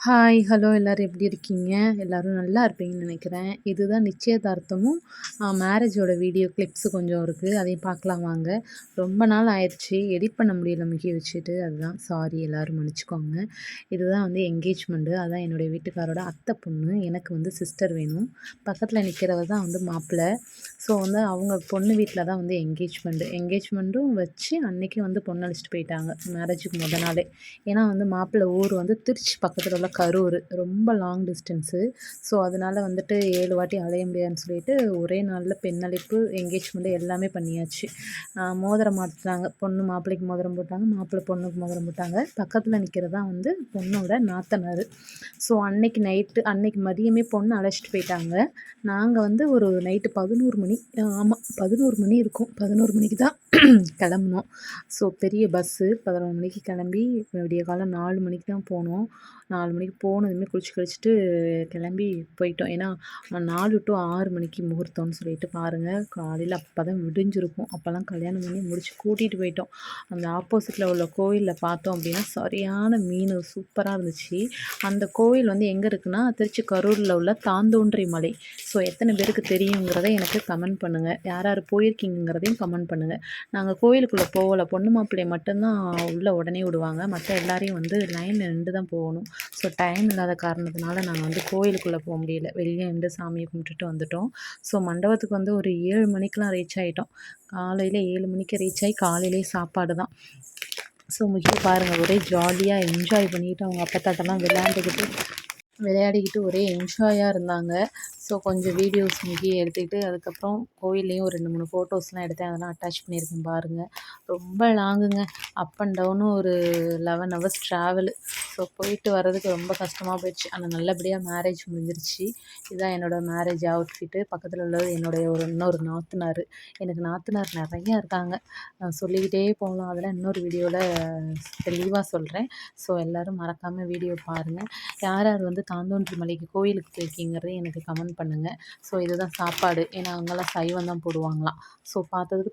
Hi, hello எல்லாரும் எப்படி இருக்கீங்க? எல்லாரும் நல்லா இருப்பீங்கன்னு நெனைக்கிறேன். இதுதான் நிச்சயதார்த்தமும் மேரேஜோட வீடியோ கிளிப்ஸ் கொஞ்சம் இருக்கு. அதையும் பார்க்கலாம் வாங்க. ரொம்ப நாள் ஆயிருச்சு. எடிட் பண்ண முடியல முகிய வச்சுட்டு. அதுதான் சாரி எல்லாரும் மன்னிச்சுக்கோங்க. இதுதான் வந்து என்கேஜ்மெண்ட்டு. அதான் என்னுடைய வீட்டுக்காரோட அத்தை பொண்ணு. எனக்கு வந்து சிஸ்டர் வேணும். பக்கத்துல நிக்கிறவ தான் வந்து மாப்பிள்ளை. ஸோ வந்து அவங்க பொண்ணு வீட்ல தான் வந்து என்கேஜ்மெண்ட்டு. என்கேஜ்மெண்ட்டும் வச்சு அன்னைக்கு வந்து பொண்ணு அழைச்சிட்டு போயிட்டாங்க. மேரேஜுக்கு மொத நாளே. ஏன்னா வந்து மாப்பிள்ளை ஊர் வந்து திருச்சி பக்கத்துல உள்ள கரூர். ரொம்ப லாங் டிஸ்டன்ஸு. ஸோ அதனால வந்துட்டு 7 வாட்டி அலைய முடியாதுன்னு சொல்லிட்டு ஒரே நாள்ல பெண்ணழைப்பு, என்கேஜ்மெண்ட் எல்லாமே பண்ணியாச்சு. மோதிரம் மாட்டுனாங்க. பொண்ணு மாப்பிள்ளைக்கு மோதிரம் போட்டாங்க. மாப்பிள்ளை பொண்ணுக்கு மோதிரம் போட்டாங்க. பக்கத்துல நிக்கிறது தான் வந்து பொண்ணோட நாத்தனாரு. ஸோ அன்னைக்கு மதியமே பொண்ணு அழைச்சிட்டு போயிட்டாங்க. நாங்க வந்து ஒரு நைட்டு 11 மணி ஆமா 11 மணி இருக்கும். 11 மணிக்கு தான் கிளம்புனோம். ஸோ பெரிய பஸ்ஸு 11 மணிக்கு கிளம்பி விடியகாலை 4 மணிக்கு தான் போனோம். 4 மணிக்கு போனதுமே குளிச்சு கழிச்சிட்டு கிளம்பி போயிட்டோம். ஏன்னா 4 to 6 மணிக்கு முகூர்த்தம்னு சொல்லிட்டு பாருங்கள். காலையில் அப்போ தான் விடிஞ்சிருக்கும். அப்போல்லாம் கல்யாணம் பண்ணி முடிச்சு கூட்டிகிட்டு போயிட்டோம். அந்த ஆப்போசிட்டில் உள்ள கோயிலில் பார்த்தோம் அப்படின்னா சரியான மீன் சூப்பராக இருந்துச்சு. அந்த கோயில் வந்து எங்கே இருக்குன்னா திருச்சி கரூரில் உள்ள தாந்தோன்றி மலை. ஸோ எத்தனை பேருக்கு தெரியுங்கிறத எனக்கு கமெண்ட் பண்ணுங்கள். யார் யார் போயிருக்கீங்கிறதையும் கமெண்ட் பண்ணுங்கள். நாங்கள் கோயிலுக்குள்ளே போகலை. பொண்ணு மாப்பிள்ளையை மட்டும்தான் உள்ளே உடனே விடுவாங்க. மற்ற எல்லாரையும் வந்து லைனில் நின்று தான் போகணும். ஸோ டைம் இல்லாத காரணத்தினால நாங்கள் வந்து கோயிலுக்குள்ளே போக முடியல. வெளியே நின்று சாமியை கும்பிட்டுட்டு வந்துட்டோம். ஸோ மண்டபத்துக்கு வந்து ஒரு 7 மணிக்கெலாம் ரீச் ஆகிட்டோம். காலையில் 7 மணிக்கு ரீச் ஆகி காலையிலே சாப்பாடு தான். ஸோ முக்கியம் பாருங்கள், ஒரே ஜாலியாக என்ஜாய் பண்ணிவிட்டு அவங்க அப்பத்தாட்டெல்லாம் விளையாடிக்கிட்டு ஒரே என்ஜாயாக இருந்தாங்க. ஸோ கொஞ்சம் வீடியோஸ் எடுத்துக்கிட்டு அதுக்கப்புறம் கோயில்லையும் ஒரு 2, 3 ஃபோட்டோஸ்லாம் எடுத்தேன். அதெல்லாம் அட்டாச் பண்ணியிருக்கேன் பாருங்கள். ரொம்ப லாங்குங்க. அப் அண்ட் டவுனும் ஒரு 11 ஹவர்ஸ் ட்ராவலு. ஸோ போயிட்டு வர்றதுக்கு ரொம்ப கஷ்டமாக போயிடுச்சு. ஆனால் நல்லபடியாக மேரேஜ் முடிஞ்சிருச்சு. இதுதான் என்னோடய மேரேஜ் அவுட்ஃபிட்டு. பக்கத்தில் உள்ளது என்னுடைய இன்னொரு நாத்தனார். எனக்கு நாத்தனார் நிறையா இருக்காங்க. சொல்லிக்கிட்டே போகலாம். அதெல்லாம் இன்னொரு வீடியோவில் தெளிவாக சொல்கிறேன். ஸோ எல்லோரும் மறக்காமல் வீடியோ பாருங்கள். யார் யார் வந்து தாந்தோன்றி மலைக்கு கோயிலுக்கு போயிருக்கீங்கிறதையும் எனக்கு கமெண்ட் பண்ணுங்கள். ஸோ இதுதான் சாப்பாடு. ஏன்னா அங்கெல்லாம் சைவம் தான் போடுவாங்களாம். ஸோ பார்த்ததுக்கு